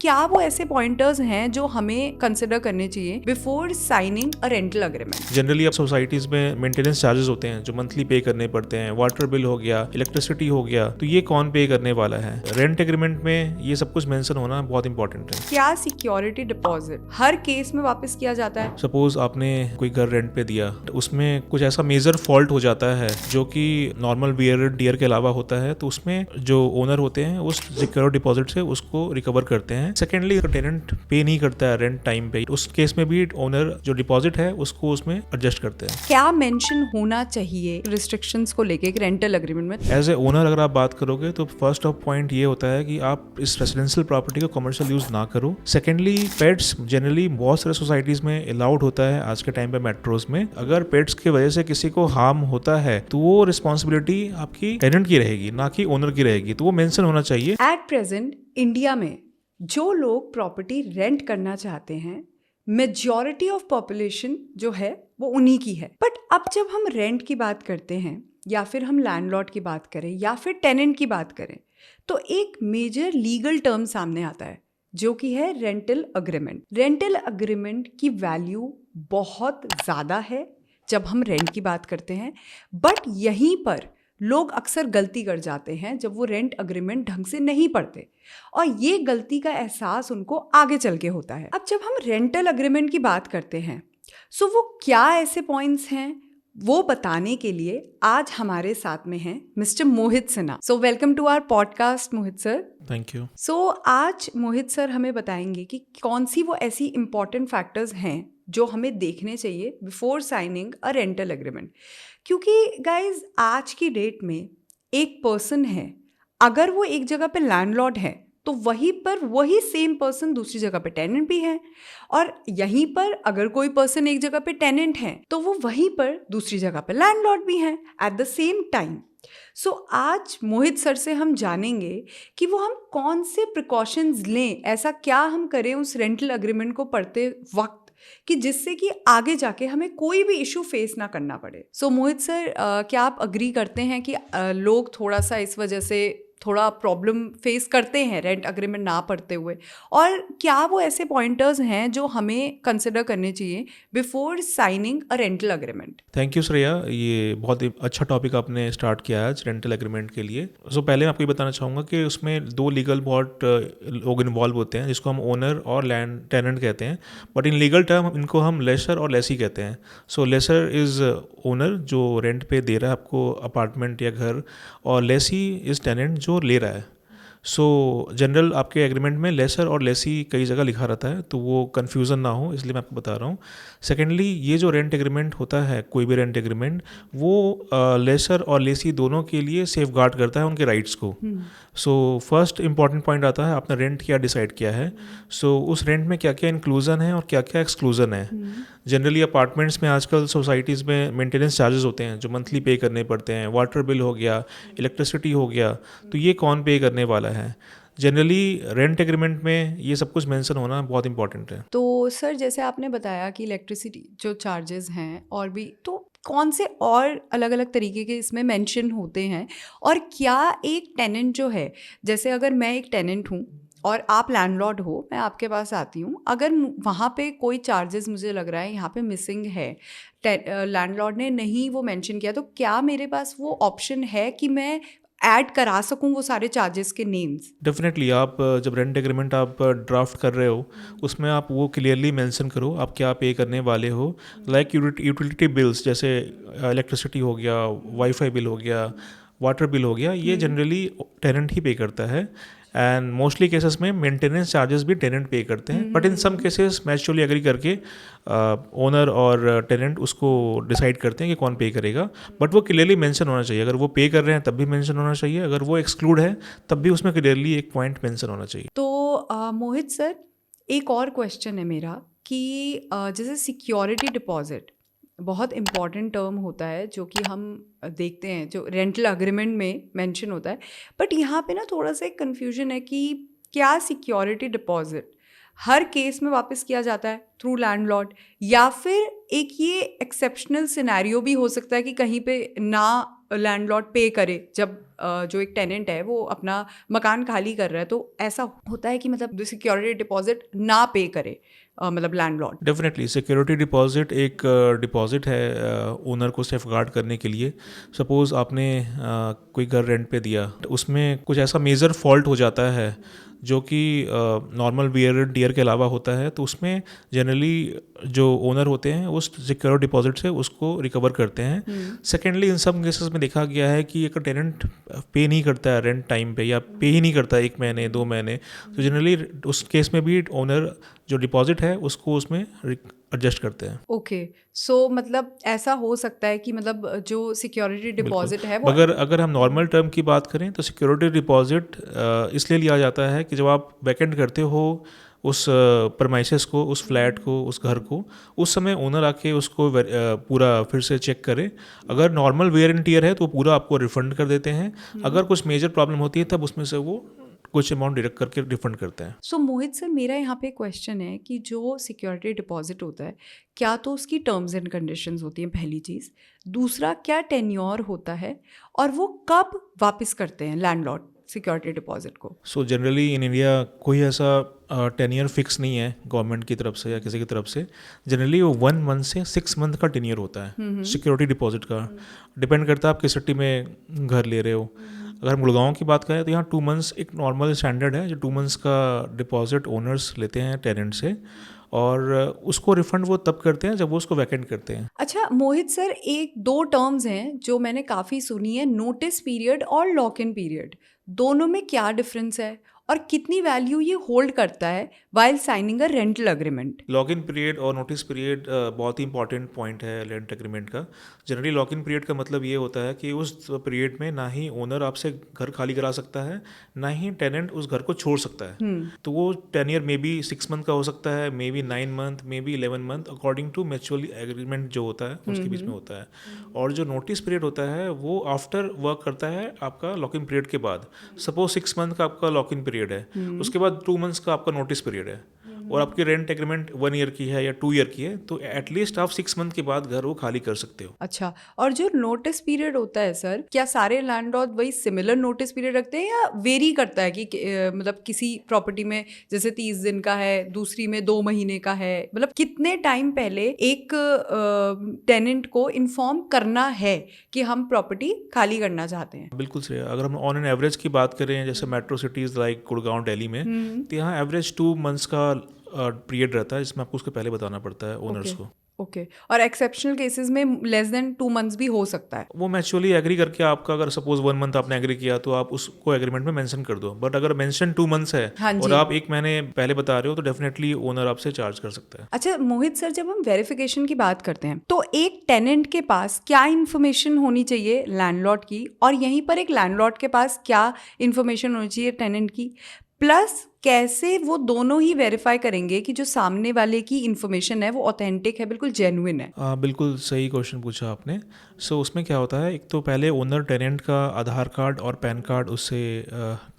क्या वो ऐसे पॉइंटर्स हैं जो हमें कंसिडर करने चाहिए before signing a rental agreement? Generally अब सोसाइटीज में मेंटेनेंस चार्जेस होते हैं जो मंथली पे करने पड़ते हैं, वाटर बिल हो गया, इलेक्ट्रिसिटी हो गया, तो ये कौन पे करने वाला है? रेंट एग्रीमेंट में ये सब कुछ मेंशन होना बहुत इंपॉर्टेंट है। क्या सिक्योरिटी डिपॉजिट हर केस में वापस किया जाता है? सपोज आपने कोई घर रेंट पे दिया, तो उसमें कुछ ऐसा मेजर फॉल्ट हो जाता है जो कि नॉर्मल वियर डियर के अलावा होता है, तो उसमें जो ओनर होते हैं उस सिक्योर डिपॉजिट से उसको रिकवर करते हैं। सेकेंडली, टेनेंट पे नहीं करता है रेंट टाइम पे, उस केस में भी ओनर जो डिपॉजिट है उसको उसमें एडजस्ट करते हैं। क्या मेंशन होना चाहिए रिस्ट्रिक्शंस को लेके एक रेंटल अग्रीमेंट में? एज ए ओनर अगर आप बात करोगे तो फर्स्ट ऑफ पॉइंट ये होता है कि आप इस रेसिडेंशियल प्रॉपर्टी को कमर्शियल यूज ना करो। सेकेंडली, पेट्स जनरली बहुत सारे सोसाइटीज में अलाउड होता है आज के टाइम पे मेट्रोज में। अगर पेट्स की वजह से किसी को हार्म होता है तो वो रिस्पॉन्सिबिलिटी आपकी टेनेंट की रहेगी, ना कि ओनर की रहेगी, तो वो मेंशन होना चाहिए। एट प्रेजेंट इंडिया में जो लोग प्रॉपर्टी रेंट करना चाहते हैं, मेजॉरिटी ऑफ पॉपुलेशन जो है वो उन्हीं की है। बट अब जब हम रेंट की बात करते हैं या फिर हम लैंडलॉर्ड की बात करें या फिर टेनेंट की बात करें, तो एक मेजर लीगल टर्म सामने आता है जो कि है रेंटल अग्रीमेंट। रेंटल अग्रीमेंट की वैल्यू बहुत ज़्यादा है जब हम रेंट की बात करते हैं, बट यहीं पर लोग अक्सर गलती कर जाते हैं जब वो रेंट अग्रीमेंट ढंग से नहीं पढ़ते, और ये गलती का एहसास उनको आगे चल के होता है। अब जब हम रेंटल अग्रीमेंट की बात करते हैं, सो वो क्या ऐसे पॉइंट्स हैं वो बताने के लिए आज हमारे साथ में हैं mister Mohit Sinha. So welcome to our podcast Mohit sir. Thank you. So आज मोहित सर हमें बताएंगे कि कौन सी वो ऐसी इंपॉर्टेंट फैक्टर्स हैं जो हमें देखने चाहिए before signing a rental agreement. क्योंकि गाइज आज की डेट में एक पर्सन है, अगर वो एक जगह पे लैंडलॉर्ड है तो वहीं पर वही सेम पर्सन दूसरी जगह पे टेनेंट भी है, और यहीं पर अगर कोई पर्सन एक जगह पे टेनेंट है तो वो वहीं पर दूसरी जगह पे लैंडलॉर्ड भी है एट द सेम टाइम। सो आज मोहित सर से हम जानेंगे कि वो हम कौन से प्रिकॉशंस लें, ऐसा क्या हम करें उस रेंटल अग्रीमेंट को पढ़ते वक्त कि जिससे कि आगे जाके हमें कोई भी इशू फेस ना करना पड़े। सो मोहित सर, क्या आप अग्री करते हैं कि लोग थोड़ा सा इस वजह से थोड़ा प्रॉब्लम फेस करते हैं रेंट अग्रीमेंट ना पढ़ते हुए, और क्या वो ऐसे पॉइंटर्स हैं जो हमें कंसिडर करने चाहिए before signing a rental agreement? Thank you Shreya, ये बहुत ही अच्छा टॉपिक आपने स्टार्ट किया है आज रेंटल एग्रीमेंट के लिए। पहले मैं आपको ये बताना चाहूँगा कि उसमें दो लीगल बहुत लोग इन्वॉल्व होते हैं जिसको हम ओनर और लैंड टेनेंट कहते हैं, बट इन लीगल टर्म इनको हम लेसर और लेसी कहते हैं। लेसर इज़ ओनर जो रेंट पे दे रहा है आपको अपार्टमेंट या घर, और लेसी इज़ टेनेंट जो ले रहा है। जनरल आपके एग्रीमेंट में लेसर और लेसी कई जगह लिखा रहता है, तो वो कन्फ्यूज़न ना हो इसलिए मैं आपको बता रहा हूँ। सेकेंडली, ये जो रेंट एग्रीमेंट होता है, कोई भी रेंट एग्रीमेंट, वो लेसर और लेसी दोनों के लिए सेफ गार्ड करता है उनके राइट्स को। फर्स्ट इंपॉर्टेंट पॉइंट आता है आपने रेंट क्या डिसाइड किया है। उस रेंट में क्या क्या इंक्लूजन है और क्या क्या एक्सक्लूजन है। जनरली अपार्टमेंट्स में आजकल सोसाइटीज़ में मेंटेनेंस चार्जेस होते हैं जो मंथली पे करने पड़ते हैं, वाटर बिल हो गया, इलेक्ट्रिसिटी हो गया, तो ये कौन पे करने वाला है? जनरली रेंट एग्रीमेंट में ये सब कुछ मेंशन होना बहुत इंपॉर्टेंट है। तो सर, जैसे आपने बताया कि इलेक्ट्रिसिटी जो चार्जेस हैं और भी, तो कौन से और अलग अलग तरीके के इसमें मेंशन होते हैं, और क्या एक टेनेंट जो है, जैसे अगर मैं एक टेनेंट हूँ और आप लैंडलॉर्ड हो, मैं आपके पास आती हूँ, अगर वहाँ पे कोई चार्जेस मुझे लग रहा है यहाँ पे मिसिंग है, लैंडलॉर्ड ने नहीं वो मेंशन किया, तो क्या मेरे पास वो ऑप्शन है कि मैं ऐड करा सकूं वो सारे चार्जेस के नेम्स? डेफिनेटली, आप जब रेंट एग्रीमेंट आप ड्राफ्ट कर रहे हो उसमें आप वो क्लियरली मेंशन करो आप क्या पे करने वाले हो। लाइक यूटिलिटी बिल्स, जैसे इलेक्ट्रिसिटी हो गया, वाईफाई बिल हो गया, वाटर बिल हो गया, ये जनरली टेनेंट ही पे करता है। एंड मोस्टली केसेस में मेंटेनेंस चार्जेस भी टेनेंट पे करते हैं, but in some cases mutually agree करके ओनर और टेनेंट उसको डिसाइड करते हैं कि कौन पे करेगा, बट वो क्लियरली मेंशन होना चाहिए। अगर वो पे कर रहे हैं तब भी मेंशन होना चाहिए, अगर वो एक्सक्लूड है तब भी उसमें क्लियरली एक पॉइंट मेंशन होना चाहिए। तो मोहित सर, एक और क्वेश्चन है मेरा कि जैसे सिक्योरिटी डिपॉजिट बहुत इम्पॉर्टेंट टर्म होता है जो कि हम देखते हैं जो रेंटल अग्रीमेंट में मेंशन होता है, बट यहाँ पे ना थोड़ा सा एक कन्फ्यूजन है कि क्या सिक्योरिटी डिपॉजिट हर केस में वापस किया जाता है थ्रू लैंडलॉर्ड, या फिर एक ये एक्सेप्शनल सिनेरियो भी हो सकता है कि कहीं पे ना लैंडलॉर्ड पे करे जब जो एक टेनेंट है वो अपना मकान खाली कर रहा है, तो ऐसा होता है कि मतलब सिक्योरिटी डिपॉजिट ना पे करे मतलब लैंडलॉर्ड? डेफिनेटली सिक्योरिटी डिपॉजिट एक डिपॉजिट है ओनर को सेफ गार्ड करने के लिए। सपोज़ आपने कोई घर रेंट पे दिया, तो उसमें कुछ ऐसा मेजर फॉल्ट हो जाता है जो कि नॉर्मल वियर एंड टियर के अलावा होता है, तो उसमें जनरली जो ओनर होते हैं उस सिक्योर डिपॉजिट से उसको रिकवर करते हैं। सेकेंडली इन सब केसेस में देखा गया है कि अगर टेनेंट पे नहीं करता है रेंट टाइम पे या पे ही नहीं करता है 1 महीने 2 महीने, तो जनरली उस केस में भी ओनर जो डिपॉजिट है उसको उसमें एडजस्ट करते हैं। ओके, सो मतलब ऐसा हो सकता है कि मतलब जो सिक्योरिटी डिपॉजिट है वो अगर हम नॉर्मल टर्म की बात करें तो सिक्योरिटी डिपॉजिट इसलिए लिया जाता है कि जब आप वैकेंट करते हो उस परमाइसेस को, उस फ्लैट को, उस घर को, उस समय ओनर आके उसको पूरा फिर से चेक करे। अगर नॉर्मल वेयर एंड टियर है तो पूरा आपको रिफंड कर देते हैं। अगर कुछ मेजर प्रॉब्लम होती है तब उसमें से वो कुछ अमाउंट डिडक्ट करके रिफंड करते हैं। सो मोहित सर, मेरा यहाँ पे क्वेश्चन है कि जो सिक्योरिटी डिपॉजिट होता है, क्या तो उसकी टर्म्स एंड कंडीशंस होती हैं, पहली चीज़। दूसरा, क्या टेन्योर होता है और वो कब वापस करते हैं लैंडलॉर्ड सिक्योरिटी डिपॉजिट को? सो जनरली इन इंडिया कोई ऐसा 10 ईयर फिक्स नहीं है गवर्नमेंट की तरफ से या किसी की तरफ से। जनरली वो 1 मंथ से 6 मंथ का टेन्योर होता है सिक्योरिटी डिपॉजिट का। डिपेंड करता है आप किस सिटी में घर ले रहे हो। अगर हम गुड़गांव की बात करें तो यहाँ 2 मंथ्स एक नॉर्मल स्टैंडर्ड है, जो 2 मंथ्स का डिपॉजिट ओनर्स लेते हैं टेनेंट से, और उसको रिफंड वो तब करते हैं जब वो उसको वैकेंट करते हैं। अच्छा मोहित सर, एक दो टर्म्स हैं जो मैंने काफ़ी सुनी है, नोटिस पीरियड और लॉक इन पीरियड। दोनों में क्या डिफरेंस है और कितनी वैल्यू ये होल्ड करता है while signing a rental agreement? Lock in period और नोटिस पीरियड बहुत ही इंपॉर्टेंट पॉइंट है रेंट एग्रीमेंट का। जनरली लॉक इन पीरियड का मतलब ये होता है कि उस पीरियड में ना ही ओनर आपसे घर खाली करा सकता है, ना ही टेनेंट उस घर को छोड़ सकता है। तो वो टेन्योर मे बी 6 मंथ का हो सकता है, may be 9 month, may be 11 month, according to mutual agreement जो होता है उसके बीच में होता है। और जो नोटिस पीरियड होता है वो आफ्टर वर्क करता है आपका लॉक इन पीरियड के बाद। सपोज 6 मंथ का आपका लॉक इन पीरियड है, उसके बाद 2 मंथ्स का आपका नोटिस पीरियड है, और आपकी रेंट एग्रीमेंट 1 ईयर की है या 2 ईयर की है, तो एटलीस्ट आप 6 मंथ के बाद घर वो खाली कर सकते हो। अच्छा, और जो नोटिस पीरियड होता है सर, क्या सारे लैंडलॉर्ड वही सिमिलर नोटिस पीरियड रखते हैं या वेरी करता है कि मतलब किसी प्रॉपर्टी में जैसे 30 दिन का है, दूसरी में 2 महीने का है? मतलब कितने टाइम पहले एक टेनेंट को इन्फॉर्म करना है कि हम प्रॉपर्टी खाली करना चाहते हैं? बिल्कुल सही। अगर हम ऑन एन एवरेज की बात करें, जैसे metro cities like Gurgaon, Delhi में, तो यहाँ एवरेज 2 मंथ्स का पीरियड रहता है जिसमें आपको उसको पहले बताना पड़ता है ओनर्स को। ओके, और एक्सेप्शनल केसेस में लेस देन 2 मंथ्स भी हो सकता है? वो म्यूचुअली एग्री करके आपका, अगर सपोज 1 मंथ आपने एग्री किया तो आप उसको एग्रीमेंट में मेंशन कर दो। बट अगर मेंशन 2 मंथ्स है और आप 1 महीने पहले बता रहे हो तो डेफिनेटली ओनर आपसे चार्ज कर सकता है। अच्छा मोहित सर, जब हम वेरिफिकेशन की बात करते हैं तो एक टेनेंट के पास क्या इन्फॉर्मेशन होनी चाहिए लैंडलॉर्ड की, और यहीं पर एक लैंडलॉर्ड के पास क्या इन्फॉर्मेशन होनी चाहिए टेनेंट की, प्लस कैसे वो दोनों ही वेरीफाई करेंगे कि जो सामने वाले की इन्फॉर्मेशन है वो ऑथेंटिक है, बिल्कुल जेन्युइन है? बिल्कुल सही क्वेश्चन पूछा आपने। सो उसमें क्या होता है, एक तो पहले ओनर टेनेंट का आधार कार्ड और पैन कार्ड उससे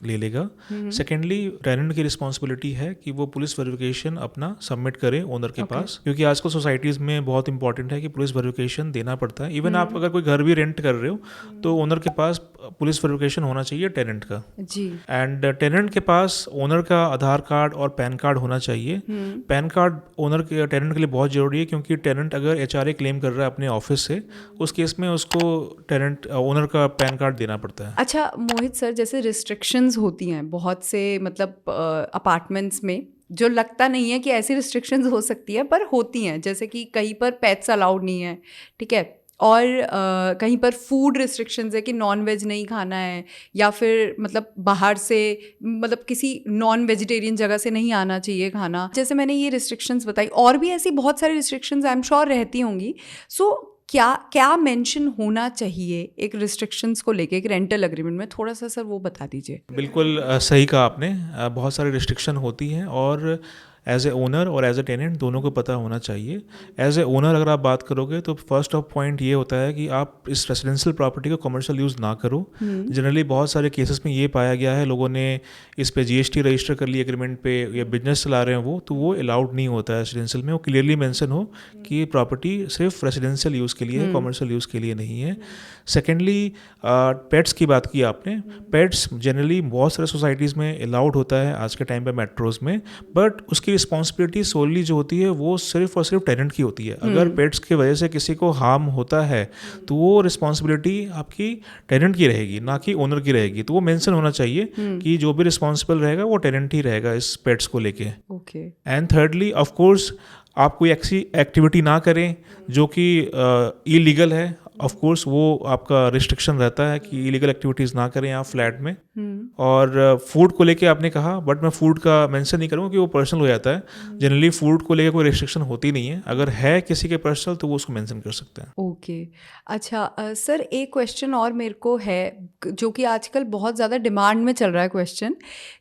ले लेगा। सेकेंडली टेनेंट की रिस्पॉन्सिबिलिटी है कि वो पुलिस वेरिफिकेशन अपना सबमिट करे ओनर के पास, क्योंकि आजकल सोसाइटीज़ में बहुत इंपॉर्टेंट है कि पुलिस वेरिफिकेशन देना पड़ता है। इवन आप अगर कोई घर भी रेंट कर रहे हो तो ओनर के पास पुलिस वेरिफिकेशन होना चाहिए टेनेंट का जी। एंड टेनेंट के पास ओनर का आधार कार्ड और पैन कार्ड होना चाहिए। पैन कार्ड ओनर के टेनेंट के लिए बहुत ज़रूरी है, क्योंकि टेनेंट अगर एचआरए क्लेम कर रहा है अपने ऑफिस से, उस केस में उसको टेनेंट ओनर का पैन कार्ड देना पड़ता है। अच्छा मोहित सर, जैसे रिस्ट्रिक्शंस होती हैं बहुत से मतलब अपार्टमेंट्स में, जो लगता नहीं है कि ऐसी रिस्ट्रिक्शंस हो सकती है पर होती हैं, जैसे कि कहीं पर पेट्स अलाउड नहीं है, ठीक है, और कहीं पर फूड रिस्ट्रिक्शंस है कि नॉन वेज नहीं खाना है, या फिर मतलब बाहर से मतलब किसी नॉन वेजिटेरियन जगह से नहीं आना चाहिए खाना। जैसे मैंने ये रिस्ट्रिक्शंस बताई, और भी ऐसी बहुत सारी रिस्ट्रिक्शंस आई एम श्योर रहती होंगी। सो क्या मेंशन होना चाहिए एक रिस्ट्रिक्शंस को लेके एक रेंटल एग्रीमेंट में? थोड़ा सा सर वो बता दीजिए। बिल्कुल सही कहा आपने। बहुत सारी रिस्ट्रिक्शन होती हैं, और एज ए ओनर और एज ए टेनेंट दोनों को पता होना चाहिए। एज ए ओनर अगर आप बात करोगे तो फर्स्ट ऑफ पॉइंट ये होता है कि आप इस रेजिडेंशियल प्रॉपर्टी को कमर्शियल यूज़ ना करो। जनरली बहुत सारे केसेस में ये पाया गया है, लोगों ने इस पे जीएसटी रजिस्टर कर लिया एग्रीमेंट पे, या बिजनेस चला रहे हैं वो, तो वो अलाउड नहीं होता है रेजिडेंशियल में। वो क्लियरली मेंशन हो कि प्रॉपर्टी सिर्फ रेजिडेंशियल यूज़ के लिए है, कमर्शियल यूज़ के लिए नहीं है। सेकेंडली, पेट्स की बात की आपने। पेट्स जनरली बहुत सारे सोसाइटीज़ में अलाउड होता है आज के टाइम पे मेट्रोज में, बट उसकी रिस्पॉन्सिबिलिटी सोलली जो होती है वो सिर्फ और सिर्फ टेनेंट की होती है। अगर पेट्स की वजह से किसी को हार्म होता है तो वो रिस्पॉन्सिबिलिटी आपकी टेनेंट की रहेगी, ना कि ओनर की रहेगी। तो वो मेंशन होना चाहिए कि जो भी रिस्पॉन्सिबल रहेगा वो टेनेंट ही रहेगा इस पेट्स को लेके। Okay. And thirdly, of course आप कोई ऐसी एक्टिविटी ना करें जो कि इलीगल है। ऑफ कोर्स वो आपका रिस्ट्रिक्शन रहता है कि इलीगल एक्टिविटीज़ ना करें आप फ्लैट में। और फूड को लेके आपने कहा, बट मैं फूड का मेंशन नहीं करूँगा कि वो पर्सनल हो जाता है। जनरली फूड को लेके कोई रिस्ट्रिक्शन होती नहीं है, अगर है किसी के पर्सनल तो वो उसको मेंशन कर सकते हैं। ओके। अच्छा सर, एक क्वेश्चन और मेरे को है जो कि आजकल बहुत ज़्यादा डिमांड में चल रहा है क्वेश्चन,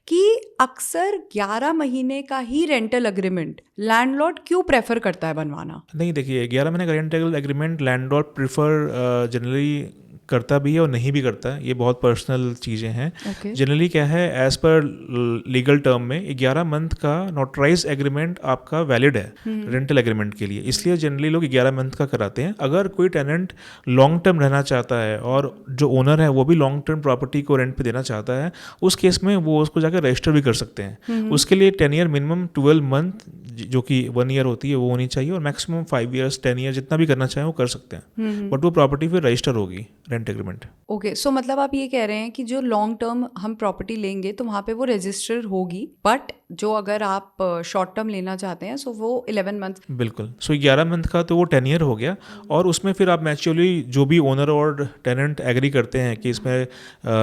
कि अक्सर 11 महीने का ही रेंटल एग्रीमेंट लैंडलॉर्ड क्यों प्रेफर करता है बनवाना? नहीं, देखिए 11 महीने का rental agreement landlord prefer generally करता भी है और नहीं भी करता है। ये बहुत पर्सनल चीज़ें हैं। जनरली क्या है, एज पर लीगल टर्म में 11 मंथ का नोटराइज एग्रीमेंट आपका वैलिड है रेंटल एग्रीमेंट के लिए, इसलिए जनरली लोग 11 मंथ का कराते हैं। अगर कोई टेनेंट लॉन्ग टर्म रहना चाहता है और जो ओनर है वो भी लॉन्ग टर्म प्रॉपर्टी को रेंट पे देना चाहता है, उस केस में वो उसको जाकर रजिस्टर भी कर सकते हैं। उसके लिए 10 ईयर मिनिमम 12 मंथ जो कि 1 ईयर होती है वो होनी चाहिए, और मैक्सिमम 5 ईयर्स 10 ईयर जितना भी करना चाहें वो कर सकते हैं। बट वो प्रॉपर्टी फिर रजिस्टर होगी रेंट एग्रीमेंट। ओके, सो मतलब आप ये कह रहे हैं कि जो लॉन्ग टर्म हम प्रॉपर्टी लेंगे तो वहाँ पे वो रजिस्टर होगी, बट जो अगर आप शॉर्ट टर्म लेना चाहते हैं सो वो 11 मंथ। बिल्कुल। सो 11 मंथ का तो वो 10 ईयर हो गया, और उसमें फिर आप मैच्योरली जो भी ओनर और टेनेंट एग्री करते हैं कि इसमें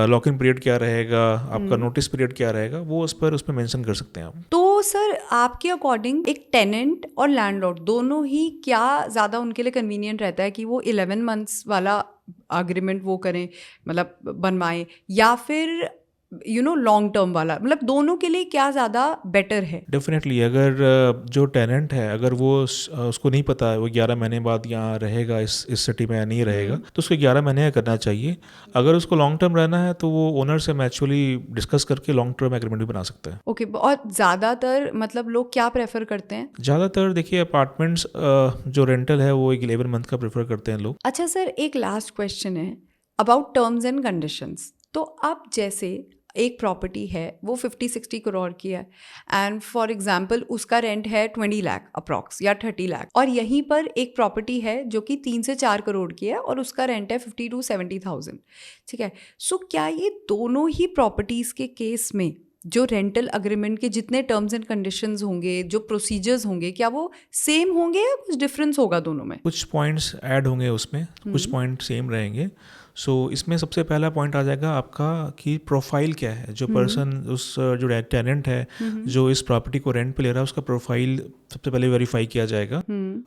लॉक इन पीरियड क्या रहेगा, आपका नोटिस पीरियड क्या रहेगा, वो उसमें मेंशन कर सकते हैं आप। तो सर आपके अकॉर्डिंग एक टेनेंट और लैंडलॉर्ड दोनों ही क्या ज़्यादा उनके लिए कन्वीनियंट रहता है कि वो 11 मंथ्स वाला एग्रीमेंट वो करें, मतलब बनवाएं, या फिर लॉन्ग टर्म वाला, मतलब दोनों के लिए क्या ज़्यादा बेटर है? डेफिनेटली, अगर जो टेनेंट है अगर वो उसको नहीं पता है वो 11 महीने बाद यहाँ रहेगा इस सिटी में या नहीं रहेगा, तो उसको 11 महीने का करना चाहिए। अगर उसको लॉन्ग टर्म रहना है तो वो ओनर से मैच्युअली डिस्कस करके लॉन्ग टर्म एग्रीमेंट भी बना सकता है। ओके। और ज़्यादातर मतलब लोग क्या प्रेफर करते हैं? ज़्यादातर देखिए अपार्टमेंट्स जो रेंटल है वो 11 मंथ का प्रेफर करते हैं लोग। अच्छा सर, एक लास्ट क्वेश्चन है अबाउट टर्म्स एंड कंडीशंस। तो अब जैसे एक प्रॉपर्टी है वो 50-60 करोड़ की है, एंड फॉर एग्जांपल उसका रेंट है 20 लाख अप्रॉक्स या 30 लाख, और यहीं पर एक प्रॉपर्टी है जो कि 3 से 4 करोड़ की है और उसका रेंट है 50 to 70,000। ठीक है, सो क्या ये दोनों ही प्रॉपर्टीज़ के केस में जो रेंटल अग्रीमेंट के जितने टर्म्स एंड कंडीशंस होंगे, जो प्रोसीजर्स होंगे, क्या वो सेम होंगे या कुछ डिफरेंस होगा दोनों में? कुछ पॉइंट्स ऐड होंगे उसमें, कुछ पॉइंट सेम रहेंगे। सो इसमें सबसे पहला पॉइंट आ जाएगा आपका कि प्रोफाइल क्या है, जो पर्सन उस जो टेनेंट है जो इस प्रॉपर्टी को रेंट पे ले रहा है उसका प्रोफाइल सबसे पहले वेरीफाई किया जाएगा।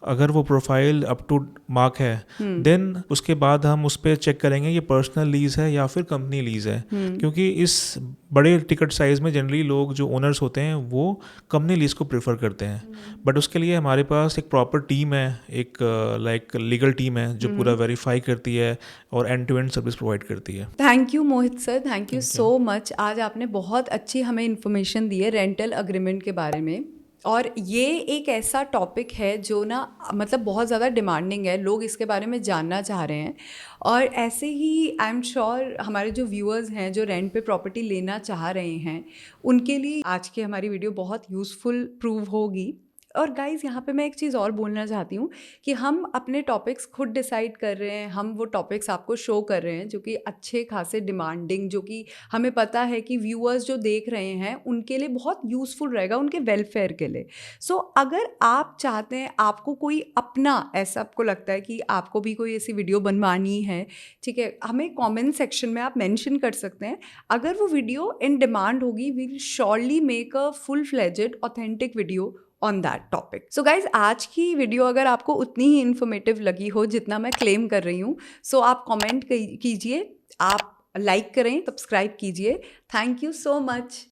अगर वो प्रोफाइल अप टू मार्क है देन उसके बाद हम उस पर चेक करेंगे ये पर्सनल लीज है या फिर कंपनी लीज है, क्योंकि इस बड़े टिकट साइज में जनरली लोग जो ओनर्स होते हैं वो कंपनी लीज को प्रेफर करते हैं। बट उसके लिए हमारे पास एक प्रॉपर टीम है, एक लाइक लीगल टीम है जो पूरा वेरीफाई करती है और end to end service provide करती है। Thank you Mohit sir, thank you so much. आज आपने बहुत अच्छी हमें इन्फॉर्मेशन दी है रेंटल अग्रीमेंट के बारे में, और ये एक ऐसा टॉपिक है जो ना मतलब बहुत ज़्यादा डिमांडिंग है, लोग इसके बारे में जानना चाह रहे हैं। और ऐसे ही आई एम श्योर हमारे जो व्यूअर्स हैं जो रेंट पे प्रॉपर्टी लेना चाह रहे हैं उनके लिए आज की हमारी वीडियो बहुत यूज़फुल प्रूव होगी। और गाइज़ यहाँ पे मैं एक चीज़ और बोलना चाहती हूँ कि हम अपने टॉपिक्स खुद डिसाइड कर रहे हैं, हम वो टॉपिक्स आपको शो कर रहे हैं जो कि अच्छे खासे डिमांडिंग, जो कि हमें पता है कि व्यूअर्स जो देख रहे हैं उनके लिए बहुत यूज़फुल रहेगा, उनके वेलफेयर के लिए। सो अगर आप चाहते हैं, आपको कोई अपना ऐसा आपको लगता है कि आपको भी कोई ऐसी वीडियो बनवानी है, ठीक है, हमें कॉमेंट सेक्शन में आप मेंशन कर सकते हैं। अगर वो वीडियो इन डिमांड होगी we will surely make a full fledged authentic video on that topic. So guys, आज की वीडियो अगर आपको उतनी ही इन्फॉर्मेटिव लगी हो जितना मैं क्लेम कर रही हूँ, सो आप कमेंट कीजिए, आप लाइक करें, सब्सक्राइब कीजिए। Thank you so much.